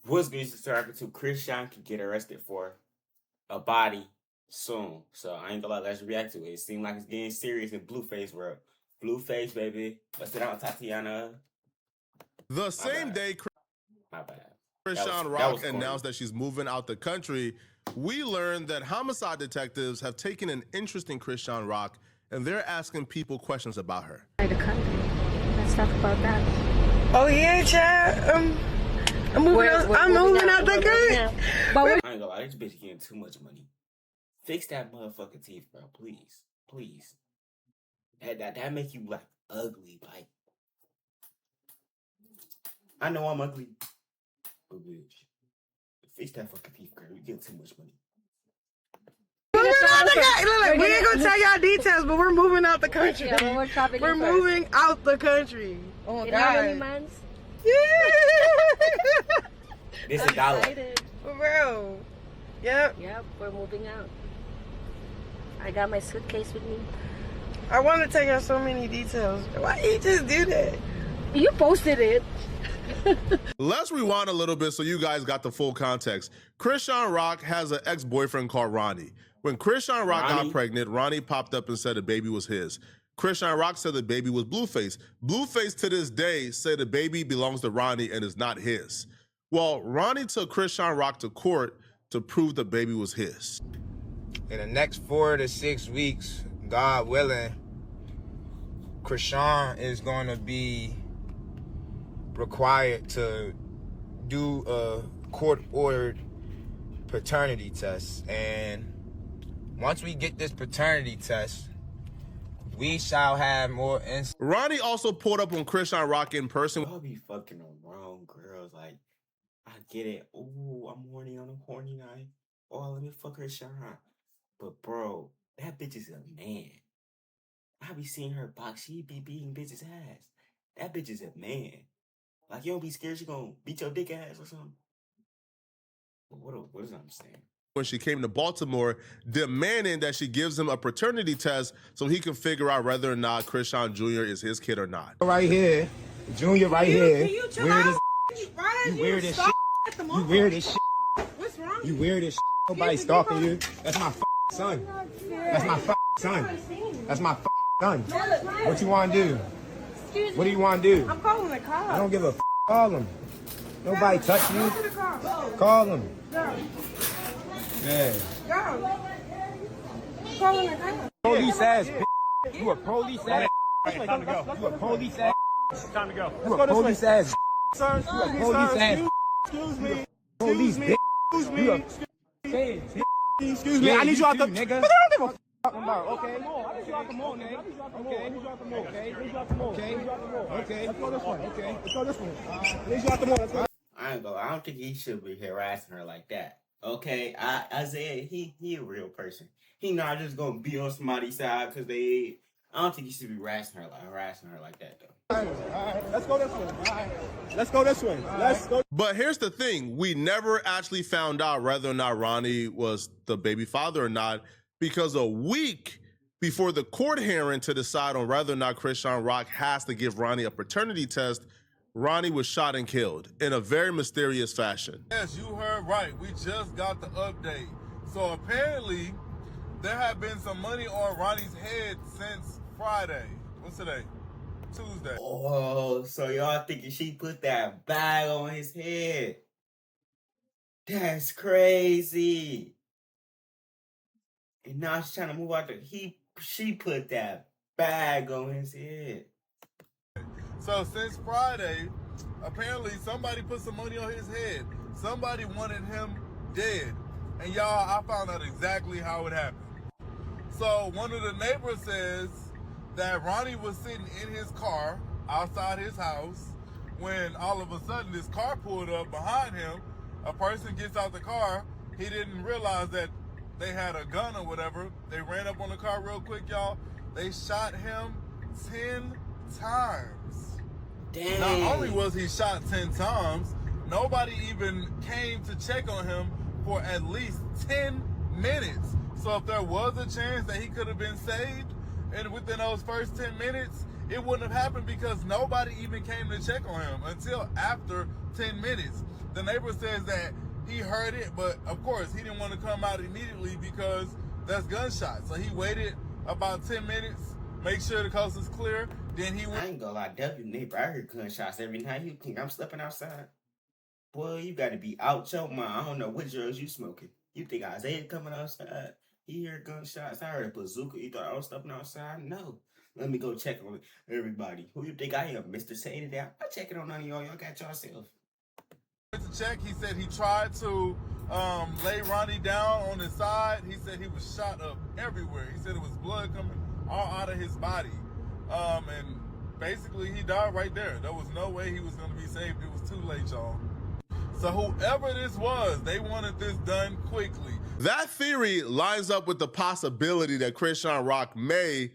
What's good to start to Chrisean could get arrested for a body soon. So I ain't gonna lie, let's react to it. It seems like it's getting serious in Blueface world. Blueface, baby. Bust it out, Tatiana. The same day My bad. Chrisean Rock announced that she's moving out the country, we learned that homicide detectives have taken an interest in Chrisean Rock and they're asking people questions about her. The country. Let's talk about that. Oh yeah, child. I'm moving out the country. I ain't gonna lie, this bitch getting too much money. Fix that motherfucking teeth, bro. Please. Please. That make you like ugly. Like, I know I'm ugly. But bitch, fix that fucking teeth, girl. You getting too much money. Look, we ain't gonna tell y'all details, but we're moving out the country. Yeah, we're moving out the country. Oh my God. God. How many months? This is $1. For real. Yep. Yep, we're moving out. I got my suitcase with me. I want to tell y'all so many details. Why you just do that? You posted it. Let's rewind a little bit so you guys got the full context. Chrisean Rock has an ex-boyfriend called Ronnie. When Chrisean Rock got pregnant, Ronnie popped up and said the baby was his. Chrisean Rock said the baby was Blueface. Blueface to this day said the baby belongs to Ronnie and is not his. Well, Ronnie took Chrisean Rock to court to prove the baby was his. In the next 4 to 6 weeks, God willing, Chrisean is going to be required to do a court-ordered paternity test. And once we get this paternity test, we shall have more insight. Ronnie also pulled up on Chrisean Rock in person. Y'all be fucking around, girls. Like, I get it. Ooh, I'm horny on a horny night. Oh, let me fuck her shot. But bro, that bitch is a man. I be seeing her box. She be beating bitches' ass. That bitch is a man. Like, you don't be scared she gonna beat your dick ass or something? But what is I'm saying? When she came to Baltimore, demanding that she gives him a paternity test so he can figure out whether or not Chrisean Jr. is his kid or not. Right here, Junior right here. You weird as shit. You weird as shit. What's wrong? You weird as shit. Nobody stalking you. That's my son. That's my son. That's my son. What you want to do? What do you want to do? I'm calling the cops. I don't give a call him. Nobody touch you. Call him. Yeah. Calling the cops. Police ass. You a police ass. Time to go. You a police ass. Time to go. You a police ass. Sir, You a police ass. excuse me. Police bitch. You a Excuse me. I need you out the nigga. But I don't give a About, okay. I need you out the mall, okay. Okay. Okay. Let's go this one. Okay. Let's go this one. I need you out the mall. Let's go. I don't think he should be harassing her like that. Okay, Isaiah, he a real person. He not just gonna be on somebody's side because they. I don't think he should be harassing her like that though. All right. Let's go this way. All right. Let's go this way. Let's go. But here's the thing. We never actually found out whether or not Ronnie was the baby father or not, because a week before the court hearing to decide on whether or not Chrisean Rock has to give Ronnie a paternity test, Ronnie was shot and killed in a very mysterious fashion. Yes, you heard right. We just got the update. So apparently, there have been some money on Ronnie's head since Friday. What's today? Tuesday. Oh, so y'all thinking she put that bag on his head? That's crazy. And now she's trying to move out the. She put that bag on his head. So since Friday, apparently somebody put some money on his head. Somebody wanted him dead. And y'all, I found out exactly how it happened. So one of the neighbors says that Ronnie was sitting in his car outside his house when all of a sudden this car pulled up behind him. A person gets out the car. He didn't realize that they had a gun or whatever. They ran up on the car real quick, y'all. They shot him 10 times. Dang. Not only was he shot 10 times, nobody even came to check on him for at least 10 minutes. So if there was a chance that he could have been saved, and within those first 10 minutes, it wouldn't have happened because nobody even came to check on him until after 10 minutes. The neighbor says that he heard it, but of course he didn't want to come out immediately because that's gunshots. So he waited about 10 minutes, make sure the coast is clear. Then he went. I ain't gonna lie, W neighbor, I hear gunshots every night. You think I'm sleeping outside? Boy, you gotta be out your mind. I don't know what drugs you smoking. You think Isaiah coming outside? He heard gunshots. I heard a bazooka. You thought I was stepping outside? No. Let me go check on everybody. Who you think I am, Mr. Say It Down? I'm checking on none of y'all. Y'all got yourself. To check, he said he tried to lay Ronnie down on his side. He said he was shot up everywhere. He said it was blood coming all out of his body. And basically he died right there. There was no way he was going to be saved. It was too late, y'all. So whoever this was, they wanted this done quickly. That theory lines up with the possibility that Chrisean Rock may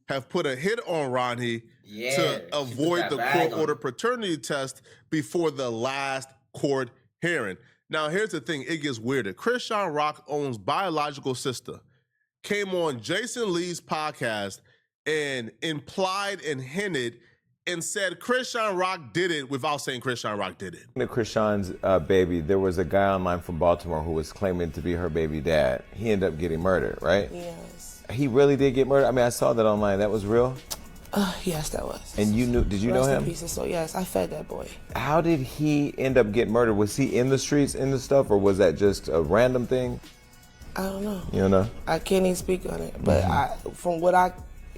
have put a hit on Ronnie to avoid the court-ordered paternity test before the last court hearing. Now, here's the thing. It gets weirder. Chrisean Rock owns biological sister. Came on Jason Lee's podcast and implied and hinted and said Chrisean Rock did it without saying Chrisean Rock did it. Chrisean's baby, there was a guy online from Baltimore who was claiming to be her baby dad. He ended up getting murdered, right? Yes. He really did get murdered? I mean, I saw that online. That was real? Yes, that was. And you knew, did you know him? So yes, I fed that boy. How did he end up getting murdered? Was he in the streets, in the stuff, or was that just a random thing? I don't know. You don't know? I can't even speak on it. But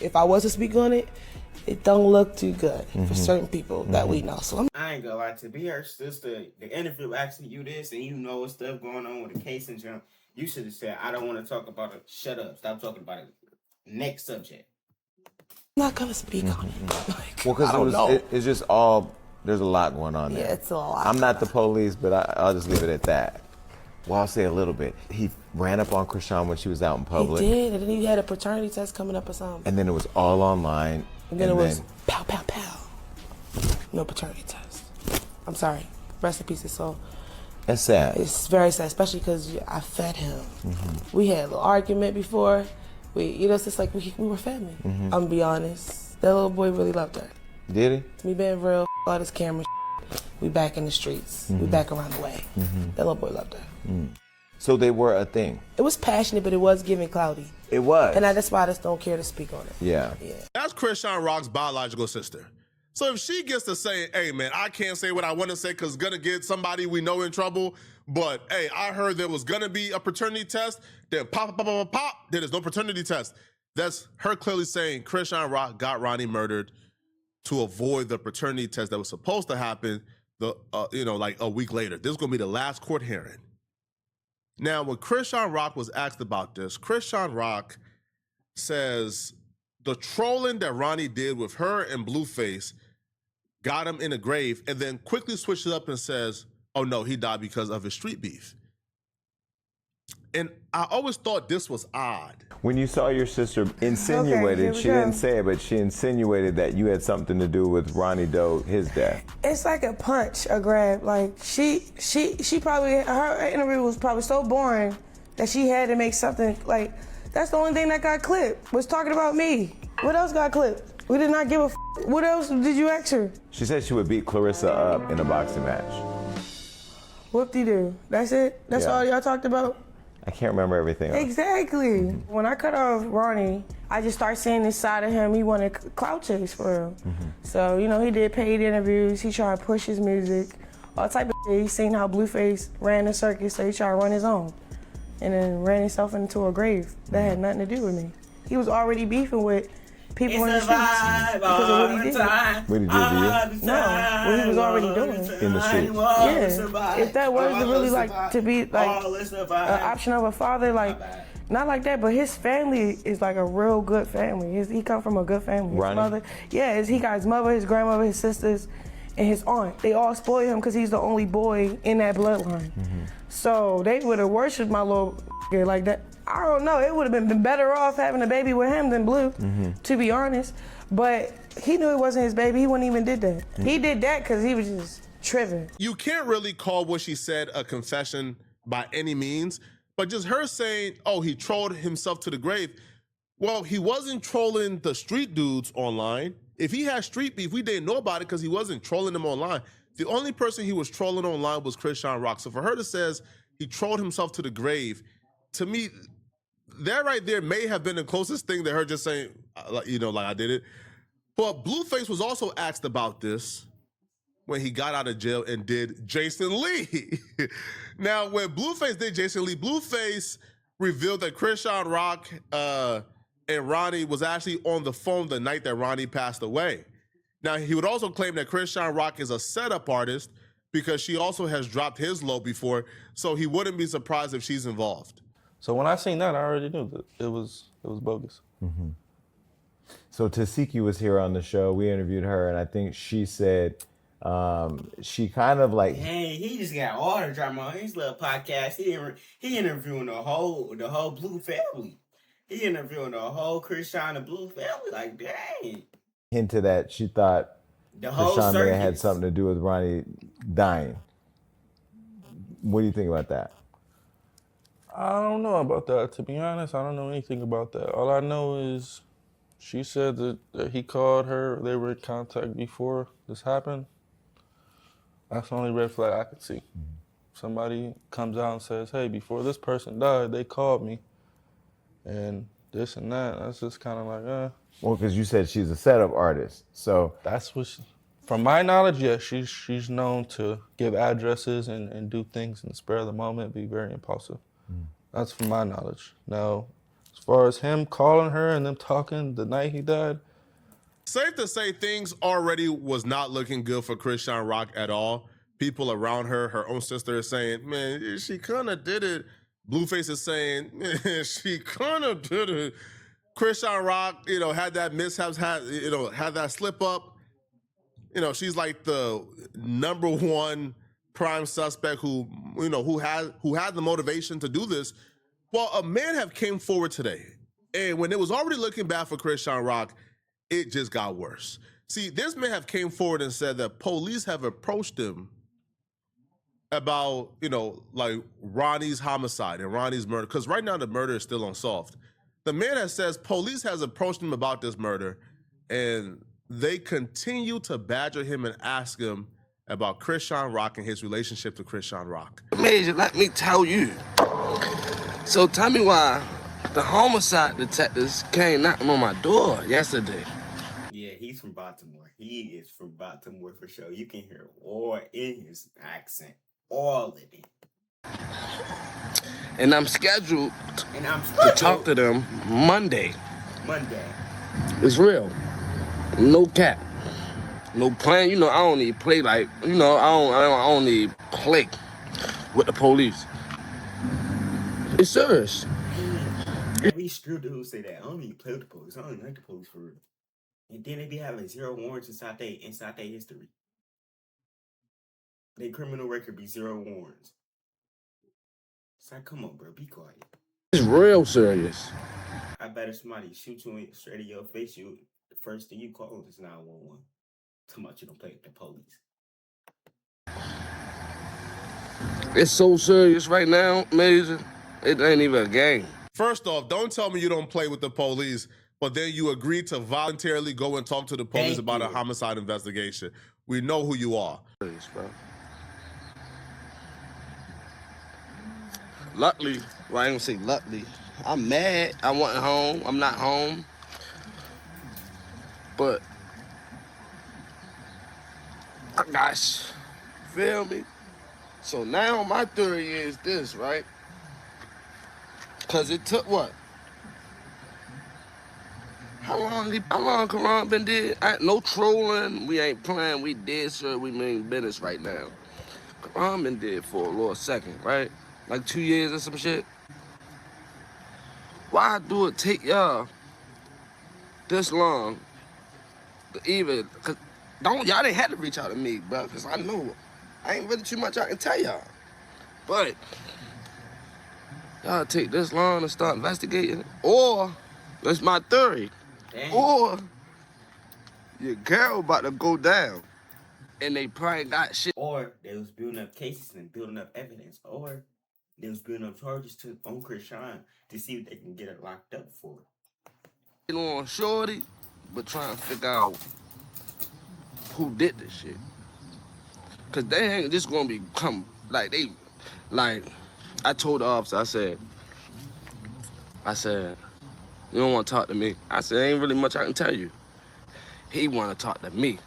if I was to speak on it, it don't look too good for certain people that we know. So I ain't gonna lie, to be her sister, the interview asking you this and you know stuff going on with the case and jump, you should have said, I don't want to talk about it. Shut up. Stop talking about it. Next subject. I'm not gonna speak on it. Like, Well, because it's just all, there's a lot going on there. Yeah, it's a lot. I'm not the police, but I'll just leave it at that. Well, I'll say a little bit. He ran up on Chrisean when she was out in public. He did, and then he had a paternity test coming up or something. And then it was all online. And then it was pow, pow, pow. No paternity test. I'm sorry. Rest in peace, his soul. That's sad. It's very sad, especially because I fed him. We had a little argument before. It's just like we were family. I'm gonna be honest. That little boy really loved her. Did he? Me being real, all this camera. We back in the streets. We back around the way. That little boy loved her. So they were a thing. It was passionate, but it was giving cloudy. It was. And that's why I just don't care to speak on it. Yeah. That's Chrisean Rock's biological sister. So if she gets to say, hey, man, I can't say what I want to say because it's going to get somebody we know in trouble, but, hey, I heard there was going to be a paternity test, then pop, then there's no paternity test. That's her clearly saying Chrisean Rock got Ronnie murdered to avoid the paternity test that was supposed to happen, like a week later. This is going to be the last court hearing. Now, when Chrisean Rock was asked about this, Chrisean Rock says the trolling that Ronnie did with her and Blueface got him in a grave, and then quickly switches up and says, oh no, he died because of his street beef. And I always thought this was odd. When you saw your sister insinuated, she didn't say it, but she insinuated that you had something to do with Ronnie Doe, his death. It's like a punch, a grab. Like she probably, her interview was probably so boring that she had to make something like, that's the only thing that got clipped, was talking about me. What else got clipped? We did not give a What else did you ask her? She said she would beat Clarissa up in a boxing match. Whoop-de-doo. That's it? That's all y'all talked about? I can't remember everything else. Exactly. When I cut off Ronnie, I just started seeing this side of him. He wanted clout chase for him. So, he did paid interviews. He tried to push his music, all type of shit. He seen how Blueface ran the circus, so he tried to run his own. And then ran himself into a grave. That had nothing to do with me. He was already beefing with people in the streets because of what he did. What he did to you? No, what he was already doing. In the streets? Yeah. If that was really to be an option of a father, not like that, but his family is like a real good family. He come from a good family. His mother, he got his mother, his grandmother, his sisters, and his aunt. They all spoil him because he's the only boy in that bloodline. So they would have worshipped my little like that. I don't know. It would have been better off having a baby with him than Blue, to be honest. But he knew it wasn't his baby. He wouldn't even did that. He did that because he was just tripping. You can't really call what she said a confession by any means, but just her saying, oh, he trolled himself to the grave. Well, he wasn't trolling the street dudes online. If he had street beef, we didn't know about it because he wasn't trolling them online. The only person he was trolling online was Chrisean Rock. So for her to say he trolled himself to the grave, to me, that right there may have been the closest thing to her just saying, like I did it. But Blueface was also asked about this when he got out of jail and did Jason Lee. Now, when Blueface did Jason Lee, Blueface revealed that Chrisean Rock and Ronnie was actually on the phone the night that Ronnie passed away. Now, he would also claim that Chrisean Rock is a setup artist because she also has dropped his low before, so he wouldn't be surprised if she's involved. So when I seen that, I already knew that it was bogus. Mm-hmm. So Tasiki was here on the show. We interviewed her, and I think she said she kind of like. Hey, he just got all the drama on his little podcast. He interviewing the whole Blue family. He interviewing the whole Chrisean and Blue family. Like, dang. Hinted that she thought Chrisean may have had something to do with Ronnie dying. What do you think about that? I don't know about that. To be honest, I don't know anything about that. All I know is she said that he called her. They were in contact before this happened. That's the only red flag I could see. Mm-hmm. Somebody comes out and says, hey, before this person died, they called me. And this and that. That's just kind of like, Well, because you said she's a setup artist, so. That's what from my knowledge, yes, she's known to give addresses and do things in the spur of the moment, be very impulsive. Mm. That's from my knowledge. Now, as far as him calling her and them talking the night he died. Safe to say things already was not looking good for Chrisean Rock at all. People around her own sister is saying, man, she kind of did it. Blueface is saying, man, she kind of did it. Chrisean Rock, had that mishaps, had that slip up. She's like the number one prime suspect who had the motivation to do this. Well, a man have came forward today, and when it was already looking bad for Chrisean Rock, it just got worse. See, this man have came forward and said that police have approached him about, like Ronnie's homicide and Ronnie's murder, because right now the murder is still unsolved. The man that says police has approached him about this murder, and they continue to badger him and ask him about Chrisean Rock and his relationship to Chrisean Rock. Major, let me tell you. So tell me why the homicide detectives came knocking on my door yesterday. Yeah, he's from Baltimore. He is from Baltimore for sure. You can hear all in his accent, all of it. And I'm scheduled to talk to them Monday. It's real. No cap. No plan. I don't need play like, I don't need play with the police. It's serious. Every screw dude say that. I don't need play with the police. I don't like the police for real. And then they be having 0 warrants inside their history. Their criminal record be 0 warrants. It's like, come on, bro, be quiet. It's real serious. I bet if somebody shoot you straight in your face, the first thing you call is 911. Too much you don't play with the police. It's so serious right now, Major. It ain't even a game. First off, don't tell me you don't play with the police, but then you agreed to voluntarily go and talk to the police about a homicide investigation. We know who you are. Serious, bro. Luckily, well, I ain't gonna say luckily. I'm mad. I wasn't home. I'm not home. But, gosh, feel me? So now my theory is this, right? Because it took what? How long Karan been dead? No trolling. We ain't playing. We dead, sir. We mean business right now. Karan been dead for a little second, right? Like 2 years or some shit. Why do it take y'all this long to even? Cause y'all didn't have to reach out to me, bro. Cause I know I ain't really too much I can tell y'all. But y'all take this long to start investigating, or that's my theory. Dang. Or your girl about to go down, and they probably got shit. Or they was building up cases and building up evidence, or they was building up charges on Chrisean to see if they can get it locked up for it. On shorty, but trying to figure out who did this shit. Cause they ain't just gonna become like I told the officer, I said, you don't want to talk to me. I said, ain't really much I can tell you. He want to talk to me.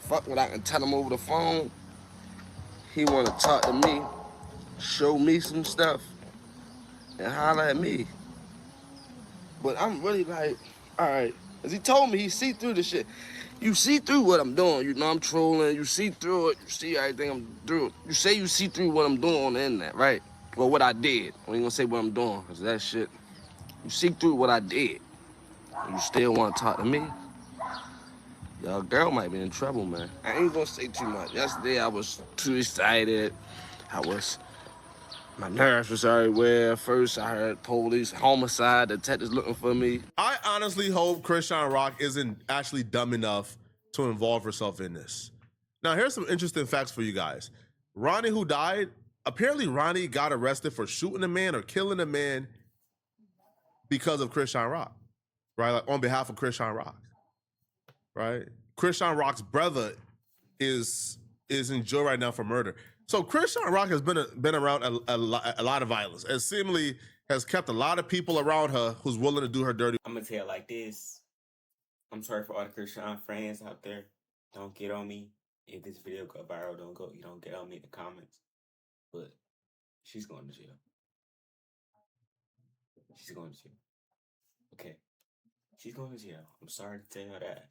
Fuck what I can tell him over the phone. He want to talk to me, show me some stuff, and holler at me. But I'm really like, all right. As he told me, he see through the shit. You see through what I'm doing. You know I'm trolling. You see through it. You see everything I'm doing. You say you see through what I'm doing on the internet, right? Well, what I did. I ain't gonna say what I'm doing, because that shit, you see through what I did. You still want to talk to me? Your girl might be in trouble, man. I ain't gonna say too much. Yesterday, I was too excited. My nerves was everywhere. First, I heard police, homicide, detectives looking for me. I honestly hope Chrisean Rock isn't actually dumb enough to involve herself in this. Now, here's some interesting facts for you guys. Ronnie, who died, apparently Ronnie got arrested for shooting a man or killing a man because of Chrisean Rock, right? Like on behalf of Chrisean Rock, right? Chrisean Rock's brother is in jail right now for murder. So Chrisean Rock has been around a lot of violence and seemingly has kept a lot of people around her who's willing to do her dirty. I'm gonna tell you like this. I'm sorry for all the Chrisean fans out there. Don't get on me. If this video go viral, you don't get on me in the comments. But she's going to jail. She's going to jail. Okay. She's going to jail. I'm sorry to tell her that.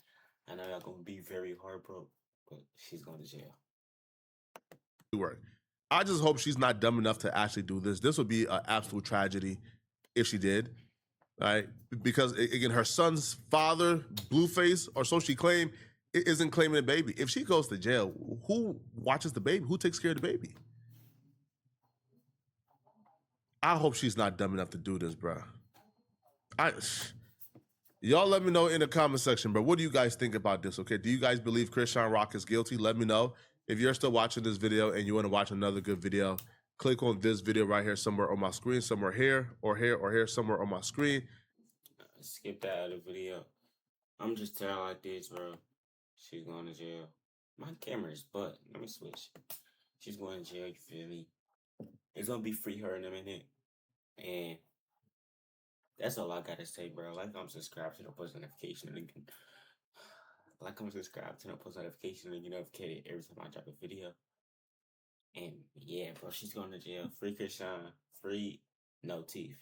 I know y'all gonna be very heartbroken, but she's going to jail. Work. I just hope she's not dumb enough to actually do this. This would be an absolute tragedy if she did, right? Because again, her son's father, Blueface, or so she claimed, isn't claiming the baby. If she goes to jail, who watches the baby? Who takes care of the baby? I hope she's not dumb enough to do this, bro. Y'all let me know in the comment section, bro. What do you guys think about this, okay? Do you guys believe Chrisean Rock is guilty? Let me know. If you're still watching this video and you want to watch another good video, click on this video right here somewhere on my screen, somewhere here, or here, somewhere on my screen. Skip that other video. I'm just telling like this, bro. She's going to jail. My camera's butt. Let me switch. She's going to jail, you feel me? It's going to be free her in a minute. And that's all I got to say, bro. Like, I'm subscribed to the post notification. Like, I'm subscribed to the post notification and get notified every time I drop a video. And yeah, bro, she's going to jail. Free Chrisean. Free no teeth.